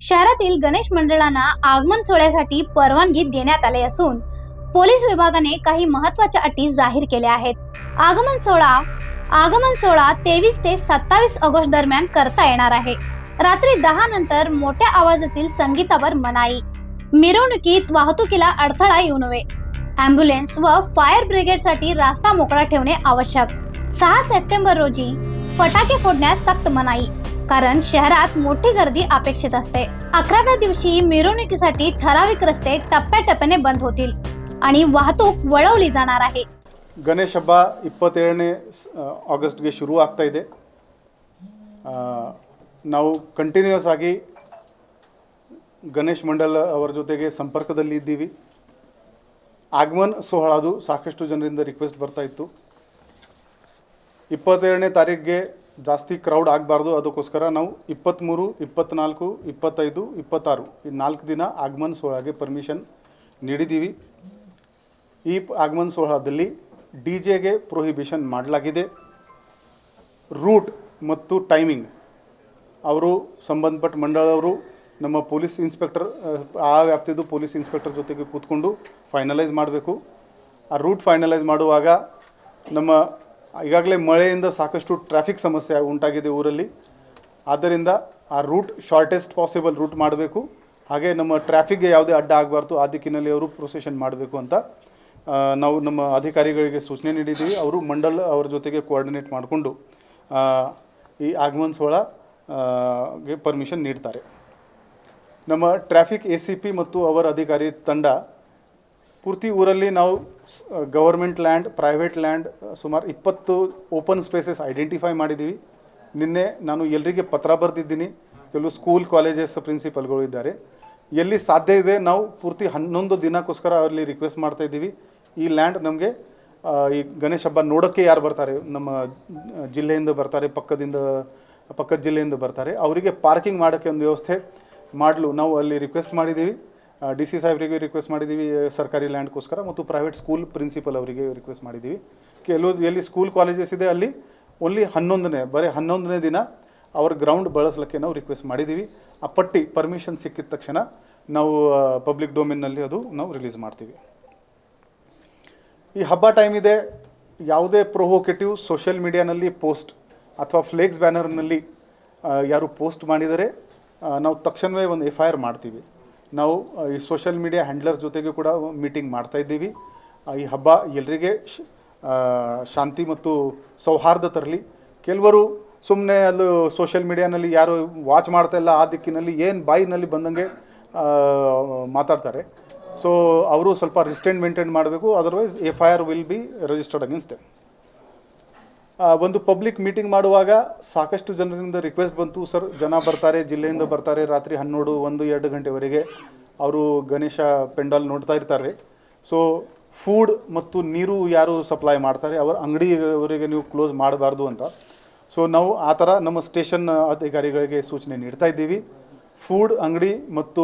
शहरातील गणेश मंडळांना आगमन सोहळ्यासाठी परवानगी देण्यात आली असून पोलीस विभागाने काही महत्त्वाच्या अटी जाहीर केल्या आहेत. आगमन सोहळा 23 ते 27 ऑगस्ट दरम्यान करता येणार आहे. रात्री 10 नंतर मोठ्या आवाजातील संगीतावर मनाई. मिरवणुकीत वाहतुकीला अडथळा येऊ नये. ॲम्ब्युलन्स व फायर ब्रिगेडसाठी रास्ता मोकळा ठेवणे आवश्यक. 6 सप्टेंबर रोजी फटाके फोडण्यास सक्त मनाई, कारण शहरात मोठी गर्दी अपेक्षित असते. 11व्या दिवशी मिरवणुकीसाठी ठराविक रस्ते टप्प्याटप्प्याने बंद होतील आणि वाहतूक वळवली जाणार आहे. ಗಣೇಶ ಹಬ್ಬ 27ನೇ ಆಗಸ್ಟ್ಗೆ ಶುರು ಆಗ್ತಾ ಇದೆ. ನಾವು ಕಂಟಿನ್ಯೂಸ್ ಆಗಿ ಗಣೇಶ್ ಮಂಡಲ್ ಅವರ ಜೊತೆಗೆ ಸಂಪರ್ಕದಲ್ಲಿ ಇದ್ದೀವಿ. ಆಗಮನ್ ಸೋಹಳದು ಸಾಕಷ್ಟು ಜನರಿಂದ ರಿಕ್ವೆಸ್ಟ್ ಬರ್ತಾ ಇತ್ತು. 27ನೇ ತಾರೀಕಿಗೆ ಜಾಸ್ತಿ ಕ್ರೌಡ್ ಆಗಬಾರ್ದು, ಅದಕ್ಕೋಸ್ಕರ ನಾವು 23, 24, 25, 26 ಈ 4 ದಿನ ಆಗಮನ್ ಸೋಹಳಗೆ ಪರ್ಮಿಷನ್ ನೀಡಿದ್ದೀವಿ. ಈ ಆಗಮನ್ ಸೋಹಳದಲ್ಲಿ ಡಿಜೆಗೆ ಪ್ರೊಹಿಬಿಷನ್ ಮಾಡಲಾಗಿದೆ. ರೂಟ್ ಮತ್ತು ಟೈಮಿಂಗ್ ಅವರು ಸಂಬಂಧಪಟ್ಟ ಮಂಡಳವರು ನಮ್ಮ ಪೊಲೀಸ್ ಇನ್ಸ್ಪೆಕ್ಟರ್ ಆ ವ್ಯಾಪ್ತಿದು ಪೊಲೀಸ್ ಇನ್ಸ್ಪೆಕ್ಟರ್ ಜೊತೆಗೆ ಕೂತ್ಕೊಂಡು ಫೈನಲೈಸ್ ಮಾಡಬೇಕು. ಆ ರೂಟ್ ಫೈನಲೈಸ್ ಮಾಡುವಾಗ ನಮ್ಮ ಈಗಾಗಲೇ ಮಳೆಯಿಂದ ಸಾಕಷ್ಟು ಟ್ರಾಫಿಕ್ ಸಮಸ್ಯೆ ಉಂಟಾಗಿದೆ ಊರಲ್ಲಿ. ಆದ್ದರಿಂದ ಆ ರೂಟ್ ಶಾರ್ಟೆಸ್ಟ್ ಪಾಸಿಬಲ್ ರೂಟ್ ಮಾಡಬೇಕು. ಹಾಗೆ ನಮ್ಮ ಟ್ರಾಫಿಕ್ಗೆ ಯಾವುದೇ ಅಡ್ಡ ಆಗಬಾರ್ದು, ಆ ದಿಕ್ಕಿನಲ್ಲಿ ಅವರು ಪ್ರೊಸೆಷನ್ ಮಾಡಬೇಕು ಅಂತ ನಾವು ನಮ್ಮ ಅಧಿಕಾರಿಗಳಿಗೆ ಸೂಚನೆ ನೀಡಿದ್ದೀವಿ. ಅವರು ಮಂಡಲ್ ಅವರ ಜೊತೆಗೆ ಕೋಆರ್ಡಿನೇಟ್ ಮಾಡಿಕೊಂಡು ಈ ಆಗಮನ್ ಸೋಹಳಗೆ ಪರ್ಮಿಷನ್ ನೀಡ್ತಾರೆ. ನಮ್ಮ ಟ್ರಾಫಿಕ್ ACP ಮತ್ತು ಅವರ ಅಧಿಕಾರಿ ತಂಡ ಪೂರ್ತಿ ಊರಲ್ಲಿ ನಾವು ಗವರ್ಮೆಂಟ್ ಲ್ಯಾಂಡ್, ಪ್ರೈವೇಟ್ ಲ್ಯಾಂಡ್ ಸುಮಾರು 20 ಓಪನ್ ಸ್ಪೇಸಸ್ ಐಡೆಂಟಿಫೈ ಮಾಡಿದ್ದೀವಿ. ನಿನ್ನೆ ನಾನು ಎಲ್ಲರಿಗೆ ಪತ್ರ ಬರೆದಿದ್ದೀನಿ. ಕೆಲವು ಸ್ಕೂಲ್ ಕಾಲೇಜಸ್ ಪ್ರಿನ್ಸಿಪಲ್ಗಳು ಇದ್ದಾರೆ. ಎಲ್ಲಿ ಸಾಧ್ಯ ಇದೆ ನಾವು ಪೂರ್ತಿ 11 ದಿನಕ್ಕೋಸ್ಕರ ಅಲ್ಲಿ ರಿಕ್ವೆಸ್ಟ್ ಮಾಡ್ತಾಯಿದ್ದೀವಿ. ಈ ಲ್ಯಾಂಡ್ ನಮಗೆ ಈ ಗಣೇಶ ಹಬ್ಬ ನೋಡೋಕ್ಕೆ ಯಾರು ಬರ್ತಾರೆ, ನಮ್ಮ ಜಿಲ್ಲೆಯಿಂದ ಬರ್ತಾರೆ, ಪಕ್ಕದ ಜಿಲ್ಲೆಯಿಂದ ಬರ್ತಾರೆ, ಅವರಿಗೆ ಪಾರ್ಕಿಂಗ್ ಮಾಡೋಕ್ಕೆ ಒಂದು ವ್ಯವಸ್ಥೆ ಮಾಡಲು ನಾವು ಅಲ್ಲಿ ರಿಕ್ವೆಸ್ಟ್ ಮಾಡಿದ್ದೀವಿ. DC ಸಾಹೇಬರಿಗೆ ರಿಕ್ವೆಸ್ಟ್ ಮಾಡಿದ್ದೀವಿ ಸರ್ಕಾರಿ ಲ್ಯಾಂಡ್ಗೋಸ್ಕರ, ಮತ್ತು ಪ್ರೈವೇಟ್ ಸ್ಕೂಲ್ ಪ್ರಿನ್ಸಿಪಲ್ ಅವರಿಗೆ ರಿಕ್ವೆಸ್ಟ್ ಮಾಡಿದ್ದೀವಿ. ಎಲ್ಲಿ ಸ್ಕೂಲ್ ಕಾಲೇಜಸ್ ಇದೆ ಅಲ್ಲಿ ಓನ್ಲಿ 11ನೇ ದಿನ ಅವ್ರ ಗ್ರೌಂಡ್ ಬಳಸಲಿಕ್ಕೆ ನಾವು ರಿಕ್ವೆಸ್ಟ್ ಮಾಡಿದ್ದೀವಿ. ಆ ಪಟ್ಟಿ ಪರ್ಮಿಷನ್ ಸಿಕ್ಕಿದ ತಕ್ಷಣ ನಾವು ಪಬ್ಲಿಕ್ ಡೊಮೇನ್ನಲ್ಲಿ ಅದು ನಾವು ರಿಲೀಸ್ ಮಾಡ್ತೀವಿ. ಈ ಹಬ್ಬ ಟೈಮ್ ಇದೆ, ಯಾವುದೇ ಪ್ರೊವೊಕೇಟಿವ್ ಸೋಷಿಯಲ್ ಮೀಡಿಯಾನಲ್ಲಿ ಪೋಸ್ಟ್ ಅಥವಾ ಫ್ಲೇಕ್ಸ್ ಬ್ಯಾನರ್ನಲ್ಲಿ ಯಾರು ಪೋಸ್ಟ್ ಮಾಡಿದರೆ ನಾವು ತಕ್ಷಣವೇ ಒಂದು FIR ಮಾಡ್ತೀವಿ. ನಾವು ಈ ಸೋಷಿಯಲ್ ಮೀಡಿಯಾ ಹ್ಯಾಂಡ್ಲರ್ಸ್ ಜೊತೆಗೆ ಕೂಡ ಮೀಟಿಂಗ್ ಮಾಡ್ತಾಯಿದ್ದೀವಿ. ಈ ಹಬ್ಬ ಎಲ್ಲರಿಗೆ ಶಾಂತಿ ಮತ್ತು ಸೌಹಾರ್ದ ತರಲಿ. ಕೆಲವರು ಸುಮ್ಮನೆ ಅಲ್ಲೂ ಸೋಷಿಯಲ್ ಮೀಡಿಯಾನಲ್ಲಿ ಯಾರು ವಾಚ್ ಮಾಡ್ತಾಯಿಲ್ಲ, ಆ ದಿಕ್ಕಿನಲ್ಲಿ ಏನು ಬಾಯಿನಲ್ಲಿ ಬಂದಂಗೆ ಮಾತಾಡ್ತಾರೆ. ಸೊ ಅವರು ಸ್ವಲ್ಪ ರಿಸ್ಟ್ರೇಂಟ್ ಮೇಂಟೈನ್ ಮಾಡಬೇಕು, otherwise FIR will be registered against them. ಒಂದು ಪಬ್ಲಿಕ್ ಮೀಟಿಂಗ್ ಮಾಡುವಾಗ ಸಾಕಷ್ಟು ಜನರಿಂದ ರಿಕ್ವೆಸ್ಟ್ ಬಂತು, ಸರ್ ಜನ ಬರ್ತಾರೆ, ಜಿಲ್ಲೆಯಿಂದ ಬರ್ತಾರೆ, ರಾತ್ರಿ 12, 1, 2 ಗಂಟೆವರೆಗೆ ಅವರು ಗಣೇಶ ಪೆಂಡಾಲ್ ನೋಡ್ತಾ ಇರ್ತಾರೆ. ಸೊ ಫುಡ್ ಮತ್ತು ನೀರು ಯಾರು ಸಪ್ಲೈ ಮಾಡ್ತಾರೆ ಅವರ ಅಂಗಡಿಯವರಿಗೆ ನೀವು ಕ್ಲೋಸ್ ಮಾಡಬಾರ್ದು ಅಂತ. ಸೊ ನಾವು ಆ ಥರ ನಮ್ಮ ಸ್ಟೇಷನ್ ಅಧಿಕಾರಿಗಳಿಗೆ ಸೂಚನೆ ನೀಡ್ತಾ ಇದ್ದೀವಿ. ಫುಡ್ ಅಂಗಡಿ ಮತ್ತು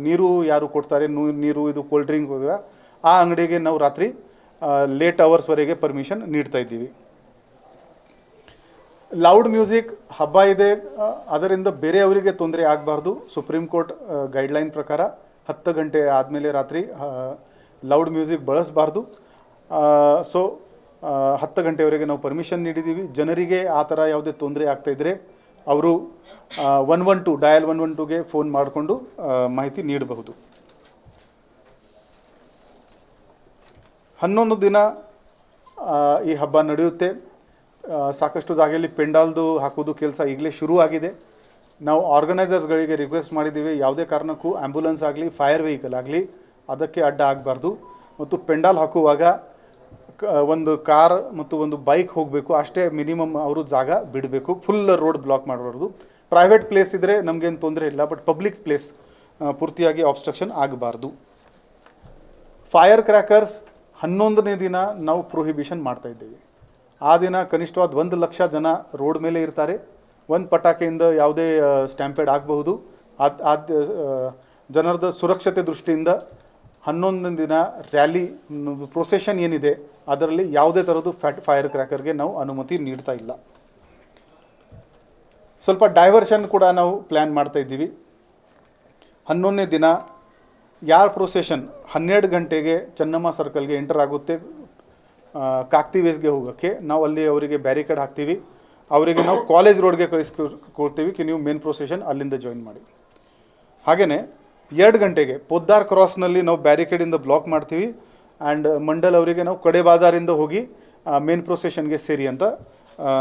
ನೀರು ಯಾರು ಕೊಡ್ತಾರೆ, ನೀರು ಇದು ಕೋಲ್ಡ್ ಡ್ರಿಂಕ್ ವಗೇರಾ, ಆ ಅಂಗಡಿಗೆ ನಾವು ರಾತ್ರಿ ಲೇಟ್ ಅವರ್ಸ್ವರೆಗೆ ಪರ್ಮಿಷನ್ ನೀಡ್ತಾ ಇದ್ದೀವಿ. ಲೌಡ್ ಮ್ಯೂಸಿಕ್ ಹಬ್ಬ ಇದೆ, ಅದರಿಂದ ಬೇರೆಯವರಿಗೆ ತೊಂದರೆ ಆಗಬಾರ್ದು. ಸುಪ್ರೀಂ ಕೋರ್ಟ್ ಗೈಡ್ಲೈನ್ ಪ್ರಕಾರ 10 ಗಂಟೆ ಆದಮೇಲೆ ರಾತ್ರಿ ಲೌಡ್ ಮ್ಯೂಸಿಕ್ ಬಳಸಬಾರ್ದು. ಸೊ 10 ಗಂಟೆವರೆಗೆ ನಾವು ಪರ್ಮಿಷನ್ ನೀಡಿದ್ದೀವಿ. ಜನರಿಗೆ ಆ ಥರ ಯಾವುದೇ ತೊಂದರೆ ಆಗ್ತಾಯಿದ್ರೆ ಅವರು 112 ಡಯಲ್ 112ಗೆ ಫೋನ್ ಮಾಡಿಕೊಂಡು ಮಾಹಿತಿ ನೀಡಬಹುದು. 11 ದಿನ ಈ ಹಬ್ಬ ನಡೆಯುತ್ತೆ. ಸಾಕಷ್ಟು ಜಾಗೆಯಲ್ಲಿ ಪೆಂಡಾಲ್ದು ಹಾಕೋದು ಕೆಲಸ ಈಗಲೇ ಶುರು ಆಗಿದೆ. ನಾವು ಆರ್ಗನೈಸರ್ಸ್ಗಳಿಗೆ ರಿಕ್ವೆಸ್ಟ್ ಮಾಡಿದ್ದೀವಿ, ಯಾವುದೇ ಕಾರಣಕ್ಕೂ ಆ್ಯಂಬುಲೆನ್ಸ್ ಆಗಲಿ, ಫೈರ್ ವೆಹಿಕಲ್ ಆಗಲಿ ಅದಕ್ಕೆ ಅಡ್ಡ ಆಗಬಾರ್ದು. ಮತ್ತು ಪೆಂಡಾಲ್ ಹಾಕುವಾಗ ಒಂದು ಕಾರ್ ಮತ್ತು ಒಂದು ಬೈಕ್ ಹೋಗಬೇಕು, ಅಷ್ಟೇ ಮಿನಿಮಮ್ ಅವರು ಜಾಗ ಬಿಡಬೇಕು. ಫುಲ್ ರೋಡ್ ಬ್ಲಾಕ್ ಮಾಡಬಾರ್ದು. ಪ್ರೈವೇಟ್ ಪ್ಲೇಸ್ ಇದ್ದರೆ ನಮಗೇನು ತೊಂದರೆ ಇಲ್ಲ, ಬಟ್ ಪಬ್ಲಿಕ್ ಪ್ಲೇಸ್ ಪೂರ್ತಿಯಾಗಿ ಆಬ್ಸ್ಟ್ರಕ್ಷನ್ ಆಗಬಾರ್ದು. ಫೈರ್ ಕ್ರ್ಯಾಕರ್ಸ್ 11ನೇ ದಿನ ನಾವು ಪ್ರೊಹಿಬಿಷನ್ ಮಾಡ್ತಾಯಿದ್ದೇವೆ. ಆ ದಿನ ಕನಿಷ್ಠವಾದ 1 ಲಕ್ಷ ಜನ ರೋಡ್ ಮೇಲೆ ಇರ್ತಾರೆ. ಒಂದು ಪಟಾಕಿಯಿಂದ ಯಾವುದೇ ಸ್ಟ್ಯಾಂಪೇಡ್ ಆಗಬಹುದು. ಜನರದ ಸುರಕ್ಷತೆ ದೃಷ್ಟಿಯಿಂದ 11ನೇ ದಿನ ರ್ಯಾಲಿ ಪ್ರೊಸೆಷನ್ ಏನಿದೆ ಅದರಲ್ಲಿ ಯಾವುದೇ ಥರದ್ದು ಫೈರ್ ಕ್ರ್ಯಾಕರ್ಗೆ ನಾವು ಅನುಮತಿ ನೀಡ್ತಾ ಇಲ್ಲ. ಸ್ವಲ್ಪ ಡೈವರ್ಷನ್ ಕೂಡ ನಾವು ಪ್ಲ್ಯಾನ್ ಮಾಡ್ತಾ ಇದ್ದೀವಿ. 11ನೇ ದಿನ ಯಾರ ಪ್ರೊಸೆಷನ್ 12 ಗಂಟೆಗೆ ಚೆನ್ನಮ್ಮ ಸರ್ಕಲ್ಗೆ ಎಂಟರ್ ಆಗುತ್ತೆ ಕಾಕ್ತಿ ವೇಸ್ಗೆ ಹೋಗೋಕ್ಕೆ, ನಾವು ಅಲ್ಲಿ ಅವರಿಗೆ ಬ್ಯಾರಿಕೇಡ್ ಹಾಕ್ತೀವಿ. ಅವರಿಗೆ ನಾವು ಕಾಲೇಜ್ ರೋಡ್ಗೆ ಕಳಿಸ್ಕೊಳ್ತೀವಿ ನೀವು ಮೇನ್ ಪ್ರೊಸೆಷನ್ ಅಲ್ಲಿಂದ ಜಾಯಿನ್ ಮಾಡಿ. ಹಾಗೆಯೇ 2 ಗಂಟೆಗೆ ಪೊದ್ದಾರ್ ಕ್ರಾಸ್ನಲ್ಲಿ ನಾವು ಬ್ಯಾರಿಕೇಡಿಂದ ಬ್ಲಾಕ್ ಮಾಡ್ತೀವಿ ಆ್ಯಂಡ್ ಮಂಡಲ್ ಅವರಿಗೆ ನಾವು ಕಡೆ ಬಾಜಾರಿಂದ ಹೋಗಿ ಮೇನ್ ಪ್ರೊಸೆಷನ್ಗೆ ಸೇರಿ ಅಂತ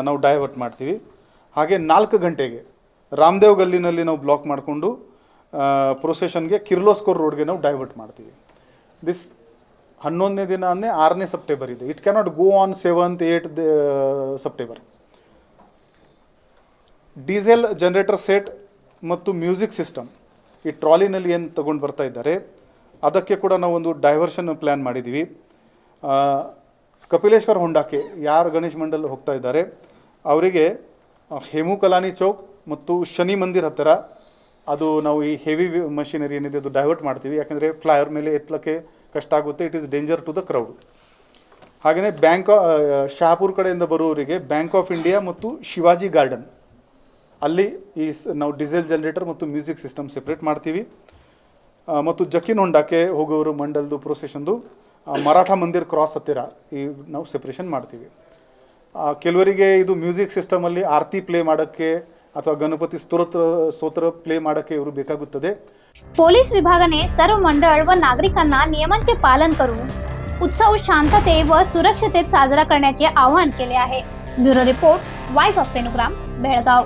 ನಾವು ಡೈವರ್ಟ್ ಮಾಡ್ತೀವಿ. ಹಾಗೆ 4 ಗಂಟೆಗೆ ರಾಮದೇವ್ ಗಲ್ಲಿನಲ್ಲಿ ನಾವು ಬ್ಲಾಕ್ ಮಾಡಿಕೊಂಡು ಪ್ರೊಸೆಷನ್ಗೆ ಕಿರ್ಲೋಸ್ಕೋರ್ ರೋಡ್ಗೆ ನಾವು ಡೈವರ್ಟ್ ಮಾಡ್ತೀವಿ. ದಿಸ್ 11ನೇ ದಿನ ಅಂದರೆ 6ನೇ ಸೆಪ್ಟೆಂಬರ್ ಇದೆ. It cannot go on 7th 8th September. Diesel generator set ಮತ್ತು ಮ್ಯೂಸಿಕ್ ಸಿಸ್ಟಮ್ ಈ ಟ್ರಾಲಿನಲ್ಲಿ ಏನು ತೊಗೊಂಡು ಬರ್ತಾ ಇದ್ದಾರೆ ಅದಕ್ಕೆ ಕೂಡ ನಾವು ಒಂದು ಡೈವರ್ಷನ್ ಪ್ಲ್ಯಾನ್ ಮಾಡಿದ್ದೀವಿ. ಕಪಿಲೇಶ್ವರ ಹೊಂಡಕ್ಕೆ ಯಾರು ಗಣೇಶ್ ಮಂಡಲ್ ಹೋಗ್ತಾ ಇದ್ದಾರೆ ಅವರಿಗೆ ಹೇಮು ಕಲಾನಿ ಚೌಕ್ ಮತ್ತು ಶನಿ ಮಂದಿರ ಹತ್ತಿರ ಅದು ನಾವು ಈ ಹೆವಿ ಮಷಿನರಿ ಏನಿದೆ ಅದು ಡೈವರ್ಟ್ ಮಾಡ್ತೀವಿ. ಯಾಕೆಂದರೆ ಫ್ಲೈಓವರ್ ಮೇಲೆ ಎತ್ತಲಕ್ಕೆ ಕಷ್ಟ ಆಗುತ್ತೆ. It is danger to the crowd. ಹಾಗೆಯೇ ಶಹಾಪುರ ಕಡೆಯಿಂದ ಬರುವವರಿಗೆ ಬ್ಯಾಂಕ್ ಆಫ್ ಇಂಡಿಯಾ ಮತ್ತು ಶಿವಾಜಿ ಗಾರ್ಡನ್ ಅಲ್ಲಿ ನಾವು ಡೀಸೆಲ್ ಜನರೇಟರ್ ಮತ್ತು ಮ್ಯೂಸಿಕ್ ಸಿಸ್ಟಮ್ ಸೆಪ್ರೇಟ್ ಮಾಡ್ತೀವಿ. ಮತ್ತು ಜಕಿನ್ ಹೊಂಡಕ್ಕೆ ಹೋಗೋರು ಮಂಡಲ್ದು ಪ್ರೊಸೆಷನ್ದು ಮರಾಠ ಮಂದಿರ್ ಕ್ರಾಸ್ ಹತ್ತಿರ ಈ ನಾವು ಸೆಪ್ರೇಷನ್ ಮಾಡ್ತೀವಿ. ಕೆಲವರಿಗೆ ಇದು ಮ್ಯೂಸಿಕ್ ಸಿಸ್ಟಮಲ್ಲಿ ಆರತಿ ಪ್ಲೇ ಮಾಡೋಕ್ಕೆ ಅಥವಾ गणपती स्तोत्र प्ले ಮಾಡೋಕ್ಕೆ ಇವರು ಬೇಕಾಗುತ್ತದೆ. पोलीस विभागाने सर्व मंडळ व नागरिकांना नियमांचे पालन करून उत्सव शांतते व सुरक्षिततेत साजरा करण्याचे आवाहन केले आहे. ब्युरो रिपोर्ट, वॉइस ऑफ फेनुग्राम, बेळगाव.